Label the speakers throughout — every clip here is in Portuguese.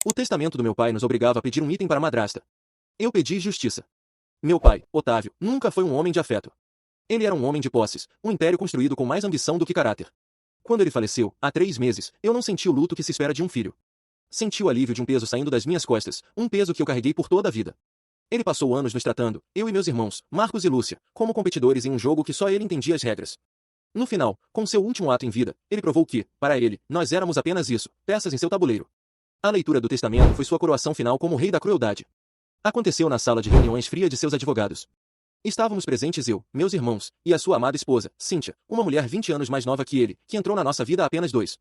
Speaker 1: O testamento do meu pai nos obrigava a pedir um item para a madrasta. Eu pedi justiça. Meu pai, Otávio, nunca foi um homem de afeto. Ele era um homem de posses, um império construído com mais ambição do que caráter. Quando ele faleceu, há 3 meses, eu não senti o luto que se espera de um filho. Senti o alívio de um peso saindo das minhas costas, um peso que eu carreguei por toda a vida. Ele passou anos nos tratando, eu e meus irmãos, Marcos e Lúcia, como competidores em um jogo que só ele entendia as regras. No final, com seu último ato em vida, ele provou que, para ele, nós éramos apenas isso, peças em seu tabuleiro. A leitura do testamento foi sua coroação final como rei da crueldade. Aconteceu na sala de reuniões fria de seus advogados. Estávamos presentes eu, meus irmãos, e a sua amada esposa, Cíntia, uma mulher 20 anos mais nova que ele, que entrou na nossa vida há apenas 2.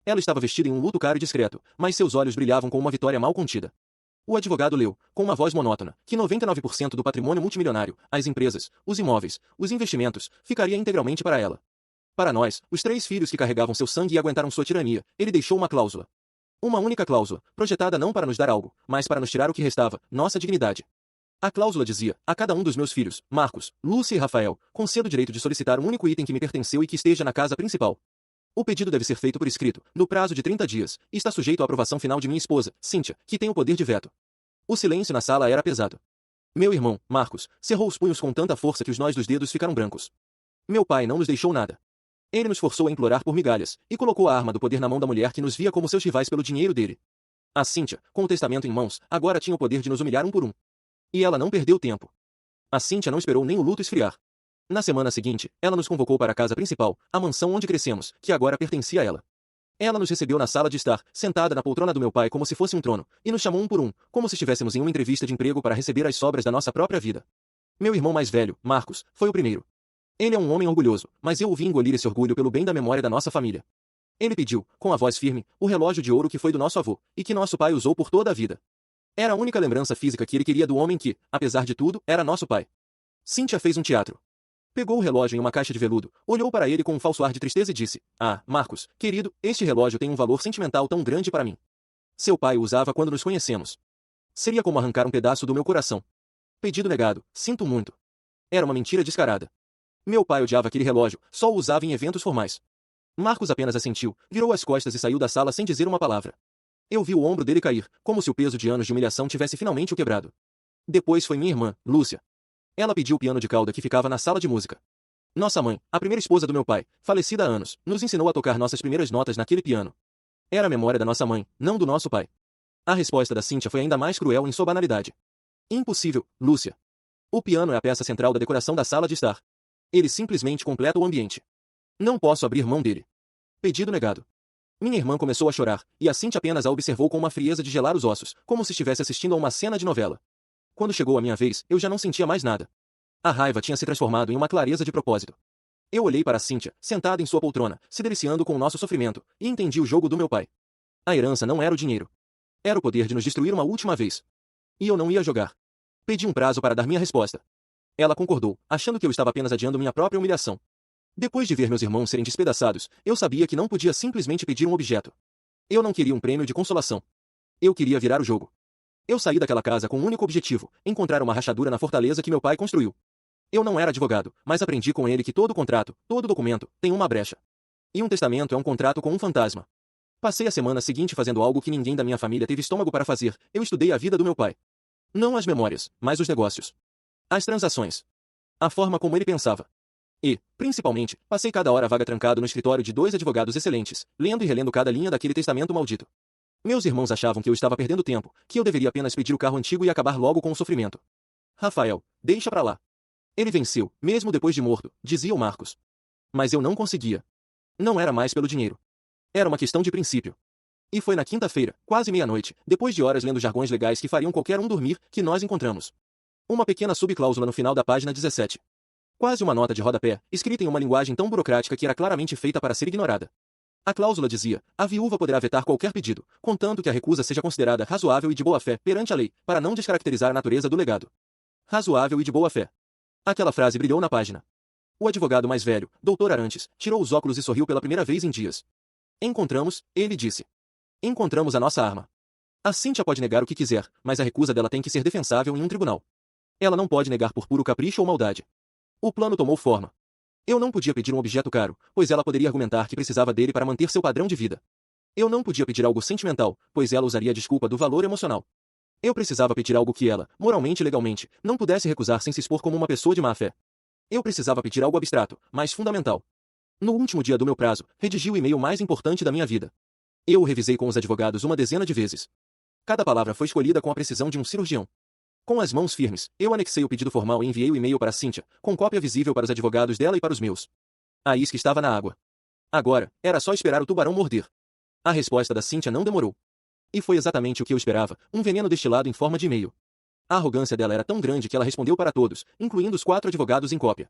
Speaker 1: Ela estava vestida em um luto caro e discreto, mas seus olhos brilhavam com uma vitória mal contida. O advogado leu, com uma voz monótona, que 99% do patrimônio multimilionário, as empresas, os imóveis, os investimentos, ficaria integralmente para ela. Para nós, os 3 filhos que carregavam seu sangue e aguentaram sua tirania, ele deixou uma cláusula. Uma única cláusula, projetada não para nos dar algo, mas para nos tirar o que restava, nossa dignidade. A cláusula dizia, a cada um dos meus filhos, Marcos, Lúcia e Rafael, concedo o direito de solicitar um único item que me pertenceu e que esteja na casa principal. O pedido deve ser feito por escrito, no prazo de 30 dias, e está sujeito à aprovação final de minha esposa, Cíntia, que tem o poder de veto. O silêncio na sala era pesado. Meu irmão, Marcos, cerrou os punhos com tanta força que os nós dos dedos ficaram brancos. Meu pai não nos deixou nada. Ele nos forçou a implorar por migalhas, e colocou a arma do poder na mão da mulher que nos via como seus rivais pelo dinheiro dele. A Cíntia, com o testamento em mãos, agora tinha o poder de nos humilhar um por um. E ela não perdeu tempo. A Cíntia não esperou nem o luto esfriar. Na semana seguinte, ela nos convocou para a casa principal, a mansão onde crescemos, que agora pertencia a ela. Ela nos recebeu na sala de estar, sentada na poltrona do meu pai como se fosse um trono, e nos chamou um por um, como se estivéssemos em uma entrevista de emprego para receber as sobras da nossa própria vida. Meu irmão mais velho, Marcos, foi o primeiro. Ele é um homem orgulhoso, mas eu o vi engolir esse orgulho pelo bem da memória da nossa família. Ele pediu, com a voz firme, o relógio de ouro que foi do nosso avô, e que nosso pai usou por toda a vida. Era a única lembrança física que ele queria do homem que, apesar de tudo, era nosso pai. Cíntia fez um teatro. Pegou o relógio em uma caixa de veludo, olhou para ele com um falso ar de tristeza e disse, ah, Marcos, querido, este relógio tem um valor sentimental tão grande para mim. Seu pai o usava quando nos conhecemos. Seria como arrancar um pedaço do meu coração. Pedido negado, sinto muito. Era uma mentira descarada. Meu pai odiava aquele relógio, só o usava em eventos formais. Marcos apenas assentiu, virou as costas e saiu da sala sem dizer uma palavra. Eu vi o ombro dele cair, como se o peso de anos de humilhação tivesse finalmente o quebrado. Depois foi minha irmã, Lúcia. Ela pediu o piano de cauda que ficava na sala de música. Nossa mãe, a primeira esposa do meu pai, falecida há anos, nos ensinou a tocar nossas primeiras notas naquele piano. Era a memória da nossa mãe, não do nosso pai. A resposta da Cíntia foi ainda mais cruel em sua banalidade. Impossível, Lúcia. O piano é a peça central da decoração da sala de estar. Ele simplesmente completa o ambiente. Não posso abrir mão dele. Pedido negado. Minha irmã começou a chorar, e a Cíntia apenas a observou com uma frieza de gelar os ossos, como se estivesse assistindo a uma cena de novela. Quando chegou a minha vez, eu já não sentia mais nada. A raiva tinha se transformado em uma clareza de propósito. Eu olhei para a Cíntia, sentada em sua poltrona, se deliciando com o nosso sofrimento, e entendi o jogo do meu pai. A herança não era o dinheiro. Era o poder de nos destruir uma última vez. E eu não ia jogar. Pedi um prazo para dar minha resposta. Ela concordou, achando que eu estava apenas adiando minha própria humilhação. Depois de ver meus irmãos serem despedaçados, eu sabia que não podia simplesmente pedir um objeto. Eu não queria um prêmio de consolação. Eu queria virar o jogo. Eu saí daquela casa com um único objetivo, encontrar uma rachadura na fortaleza que meu pai construiu. Eu não era advogado, mas aprendi com ele que todo contrato, todo documento, tem uma brecha. E um testamento é um contrato com um fantasma. Passei a semana seguinte fazendo algo que ninguém da minha família teve estômago para fazer, eu estudei a vida do meu pai. Não as memórias, mas os negócios. As transações. A forma como ele pensava. E, principalmente, passei cada hora vaga trancado no escritório de 2 advogados excelentes, lendo e relendo cada linha daquele testamento maldito. Meus irmãos achavam que eu estava perdendo tempo, que eu deveria apenas pedir o carro antigo e acabar logo com o sofrimento. Rafael, deixa pra lá. Ele venceu, mesmo depois de morto, dizia o Marcos. Mas eu não conseguia. Não era mais pelo dinheiro. Era uma questão de princípio. E foi na quinta-feira, quase meia-noite, depois de horas lendo jargões legais que fariam qualquer um dormir, que nós encontramos uma pequena subcláusula no final da página 17. Quase uma nota de rodapé, escrita em uma linguagem tão burocrática que era claramente feita para ser ignorada. A cláusula dizia, a viúva poderá vetar qualquer pedido, contanto que a recusa seja considerada razoável e de boa-fé perante a lei, para não descaracterizar a natureza do legado. Razoável e de boa-fé. Aquela frase brilhou na página. O advogado mais velho, Dr. Arantes, tirou os óculos e sorriu pela primeira vez em dias. Encontramos, ele disse. Encontramos a nossa arma. A Cíntia pode negar o que quiser, mas a recusa dela tem que ser defensável em um tribunal. Ela não pode negar por puro capricho ou maldade. O plano tomou forma. Eu não podia pedir um objeto caro, pois ela poderia argumentar que precisava dele para manter seu padrão de vida. Eu não podia pedir algo sentimental, pois ela usaria a desculpa do valor emocional. Eu precisava pedir algo que ela, moralmente e legalmente, não pudesse recusar sem se expor como uma pessoa de má fé. Eu precisava pedir algo abstrato, mas fundamental. No último dia do meu prazo, redigi o e-mail mais importante da minha vida. Eu o revisei com os advogados uma dezena de vezes. Cada palavra foi escolhida com a precisão de um cirurgião. Com as mãos firmes, eu anexei o pedido formal e enviei o e-mail para Cynthia, com cópia visível para os advogados dela e para os meus. A isca estava na água. Agora, era só esperar o tubarão morder. A resposta da Cynthia não demorou. E foi exatamente o que eu esperava, um veneno destilado em forma de e-mail. A arrogância dela era tão grande que ela respondeu para todos, incluindo os 4 advogados em cópia.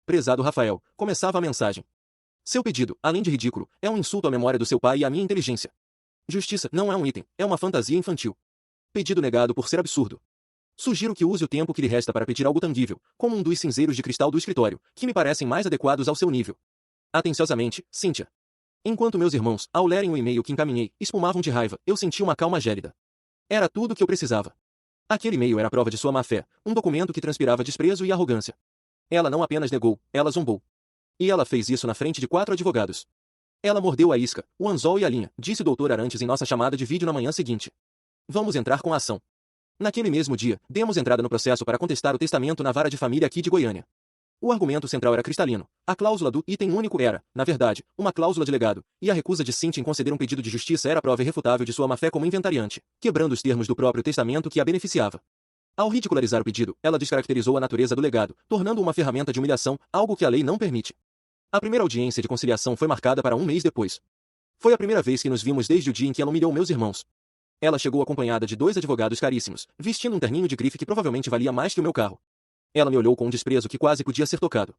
Speaker 1: Prezado Rafael, começava a mensagem. Seu pedido, além de ridículo, é um insulto à memória do seu pai e à minha inteligência. Justiça não é um item, é uma fantasia infantil. Pedido negado por ser absurdo. Sugiro que use o tempo que lhe resta para pedir algo tangível, como um dos cinzeiros de cristal do escritório, que me parecem mais adequados ao seu nível. Atenciosamente, Cynthia. Enquanto meus irmãos, ao lerem o e-mail que encaminhei, espumavam de raiva, eu senti uma calma gélida. Era tudo o que eu precisava. Aquele e-mail era a prova de sua má-fé, um documento que transpirava desprezo e arrogância. Ela não apenas negou, ela zombou. E ela fez isso na frente de 4 advogados. Ela mordeu a isca, o anzol e a linha, disse o Dr. Arantes em nossa chamada de vídeo na manhã seguinte. Vamos entrar com a ação. Naquele mesmo dia, demos entrada no processo para contestar o testamento na vara de família aqui de Goiânia. O argumento central era cristalino. A cláusula do item único era, na verdade, uma cláusula de legado, e a recusa de Cynthia em conceder um pedido de justiça era a prova irrefutável de sua má-fé como inventariante, quebrando os termos do próprio testamento que a beneficiava. Ao ridicularizar o pedido, ela descaracterizou a natureza do legado, tornando-o uma ferramenta de humilhação, algo que a lei não permite. A primeira audiência de conciliação foi marcada para um mês depois. Foi a primeira vez que nos vimos desde o dia em que ela humilhou meus irmãos. Ela chegou acompanhada de 2 advogados caríssimos, vestindo um terninho de grife que provavelmente valia mais que o meu carro. Ela me olhou com um desprezo que quase podia ser tocado.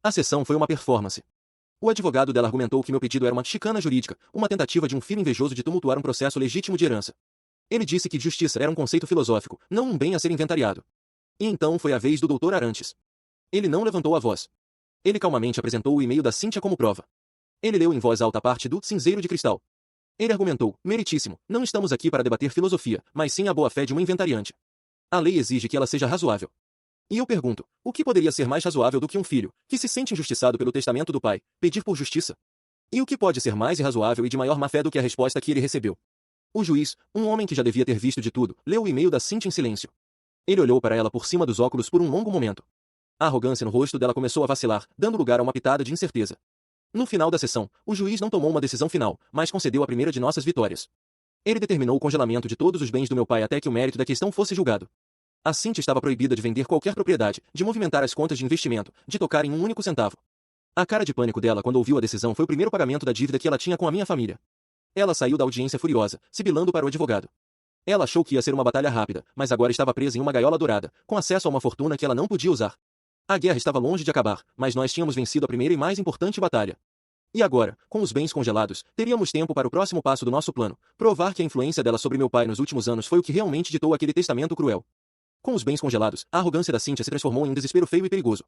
Speaker 1: A sessão foi uma performance. O advogado dela argumentou que meu pedido era uma chicana jurídica, uma tentativa de um filho invejoso de tumultuar um processo legítimo de herança. Ele disse que justiça era um conceito filosófico, não um bem a ser inventariado. E então foi a vez do Dr. Arantes. Ele não levantou a voz. Ele calmamente apresentou o e-mail da Cynthia como prova. Ele leu em voz alta a parte do cinzeiro de cristal. Ele argumentou, meritíssimo, não estamos aqui para debater filosofia, mas sim a boa-fé de uma inventariante. A lei exige que ela seja razoável. E eu pergunto, o que poderia ser mais razoável do que um filho, que se sente injustiçado pelo testamento do pai, pedir por justiça? E o que pode ser mais irrazoável e de maior má-fé do que a resposta que ele recebeu? O juiz, um homem que já devia ter visto de tudo, leu o e-mail da Cynthia em silêncio. Ele olhou para ela por cima dos óculos por um longo momento. A arrogância no rosto dela começou a vacilar, dando lugar a uma pitada de incerteza. No final da sessão, o juiz não tomou uma decisão final, mas concedeu a primeira de nossas vitórias. Ele determinou o congelamento de todos os bens do meu pai até que o mérito da questão fosse julgado. A Cynthia estava proibida de vender qualquer propriedade, de movimentar as contas de investimento, de tocar em um único centavo. A cara de pânico dela quando ouviu a decisão foi o primeiro pagamento da dívida que ela tinha com a minha família. Ela saiu da audiência furiosa, sibilando para o advogado. Ela achou que ia ser uma batalha rápida, mas agora estava presa em uma gaiola dourada, com acesso a uma fortuna que ela não podia usar. A guerra estava longe de acabar, mas nós tínhamos vencido a primeira e mais importante batalha. E agora, com os bens congelados, teríamos tempo para o próximo passo do nosso plano, provar que a influência dela sobre meu pai nos últimos anos foi o que realmente ditou aquele testamento cruel. Com os bens congelados, a arrogância da Cynthia se transformou em um desespero feio e perigoso.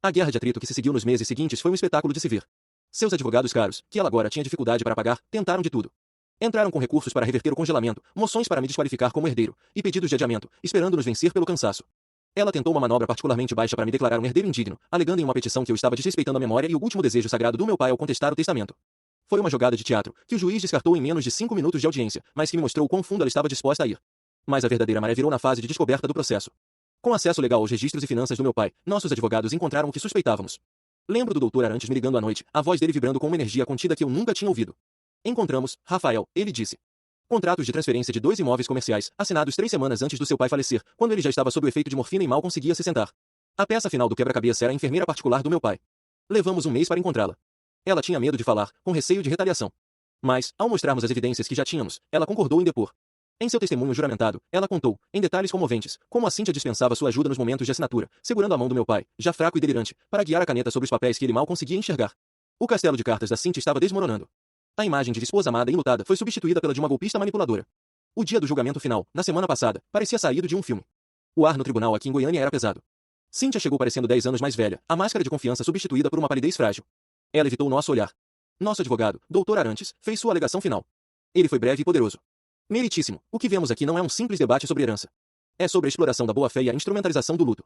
Speaker 1: A guerra de atrito que se seguiu nos meses seguintes foi um espetáculo de se ver. Seus advogados caros, que ela agora tinha dificuldade para pagar, tentaram de tudo. Entraram com recursos para reverter o congelamento, moções para me desqualificar como herdeiro, e pedidos de adiamento, esperando-nos vencer pelo cansaço. Ela tentou uma manobra particularmente baixa para me declarar um herdeiro indigno, alegando em uma petição que eu estava desrespeitando a memória e o último desejo sagrado do meu pai ao contestar o testamento. Foi uma jogada de teatro, que o juiz descartou em menos de 5 minutos de audiência, mas que me mostrou o quão fundo ela estava disposta a ir. Mas a verdadeira maré virou na fase de descoberta do processo. Com acesso legal aos registros e finanças do meu pai, nossos advogados encontraram o que suspeitávamos. Lembro do Dr. Arantes me ligando à noite, a voz dele vibrando com uma energia contida que eu nunca tinha ouvido. Encontramos, Rafael, ele disse. Contratos de transferência de 2 imóveis comerciais, assinados 3 semanas antes do seu pai falecer, quando ele já estava sob o efeito de morfina e mal conseguia se sentar. A peça final do quebra-cabeça era a enfermeira particular do meu pai. Levamos um mês para encontrá-la. Ela tinha medo de falar, com receio de retaliação. Mas, ao mostrarmos as evidências que já tínhamos, ela concordou em depor. Em seu testemunho juramentado, ela contou, em detalhes comoventes, como a Cynthia dispensava sua ajuda nos momentos de assinatura, segurando a mão do meu pai, já fraco e delirante, para guiar a caneta sobre os papéis que ele mal conseguia enxergar. O castelo de cartas da Cynthia estava desmoronando. A imagem de esposa amada e enlutada foi substituída pela de uma golpista manipuladora. O dia do julgamento final, na semana passada, parecia saído de um filme. O ar no tribunal aqui em Goiânia era pesado. Cynthia chegou parecendo 10 anos mais velha, a máscara de confiança substituída por uma palidez frágil. Ela evitou nosso olhar. Nosso advogado, Dr. Arantes, fez sua alegação final. Ele foi breve e poderoso. Meritíssimo, o que vemos aqui não é um simples debate sobre herança. É sobre a exploração da boa-fé e a instrumentalização do luto.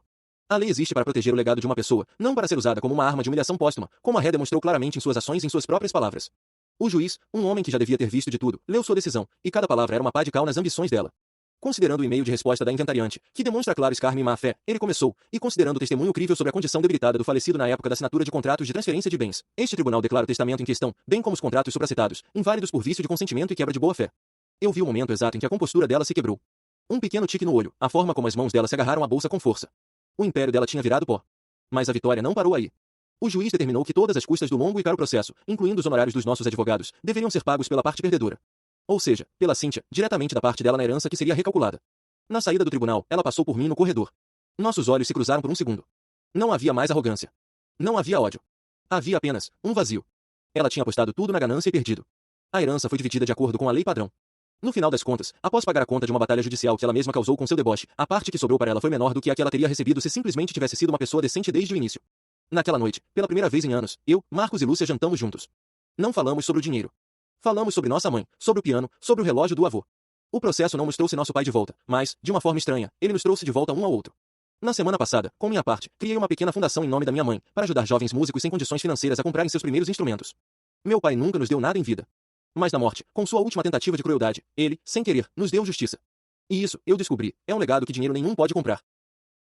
Speaker 1: A lei existe para proteger o legado de uma pessoa, não para ser usada como uma arma de humilhação póstuma, como a ré demonstrou claramente em suas ações e em suas próprias palavras. O juiz, um homem que já devia ter visto de tudo, leu sua decisão, e cada palavra era uma pá de cal nas ambições dela. Considerando o e-mail de resposta da inventariante, que demonstra claro escárnio e má-fé, ele começou, e considerando o testemunho crível sobre a condição debilitada do falecido na época da assinatura de contratos de transferência de bens, este tribunal declara o testamento em questão, bem como os contratos supracitados, inválidos por vício de consentimento e quebra de boa-fé. Eu vi o momento exato em que a compostura dela se quebrou. Um pequeno tique no olho, a forma como as mãos dela se agarraram à bolsa com força. O império dela tinha virado pó. Mas a vitória não parou aí. O juiz determinou que todas as custas do longo e caro processo, incluindo os honorários dos nossos advogados, deveriam ser pagos pela parte perdedora. Ou seja, pela Cíntia, diretamente da parte dela na herança que seria recalculada. Na saída do tribunal, ela passou por mim no corredor. Nossos olhos se cruzaram por um segundo. Não havia mais arrogância. Não havia ódio. Havia apenas um vazio. Ela tinha apostado tudo na ganância e perdido. A herança foi dividida de acordo com a lei padrão. No final das contas, após pagar a conta de uma batalha judicial que ela mesma causou com seu deboche, a parte que sobrou para ela foi menor do que a que ela teria recebido se simplesmente tivesse sido uma pessoa decente desde o início. Naquela noite, pela primeira vez em anos, eu, Marcos e Lúcia jantamos juntos. Não falamos sobre o dinheiro. Falamos sobre nossa mãe, sobre o piano, sobre o relógio do avô. O processo não nos trouxe nosso pai de volta, mas, de uma forma estranha, ele nos trouxe de volta um ao outro. Na semana passada, com minha parte, criei uma pequena fundação em nome da minha mãe, para ajudar jovens músicos sem condições financeiras a comprarem seus primeiros instrumentos. Meu pai nunca nos deu nada em vida. Mas na morte, com sua última tentativa de crueldade, ele, sem querer, nos deu justiça. E isso, eu descobri, é um legado que dinheiro nenhum pode comprar.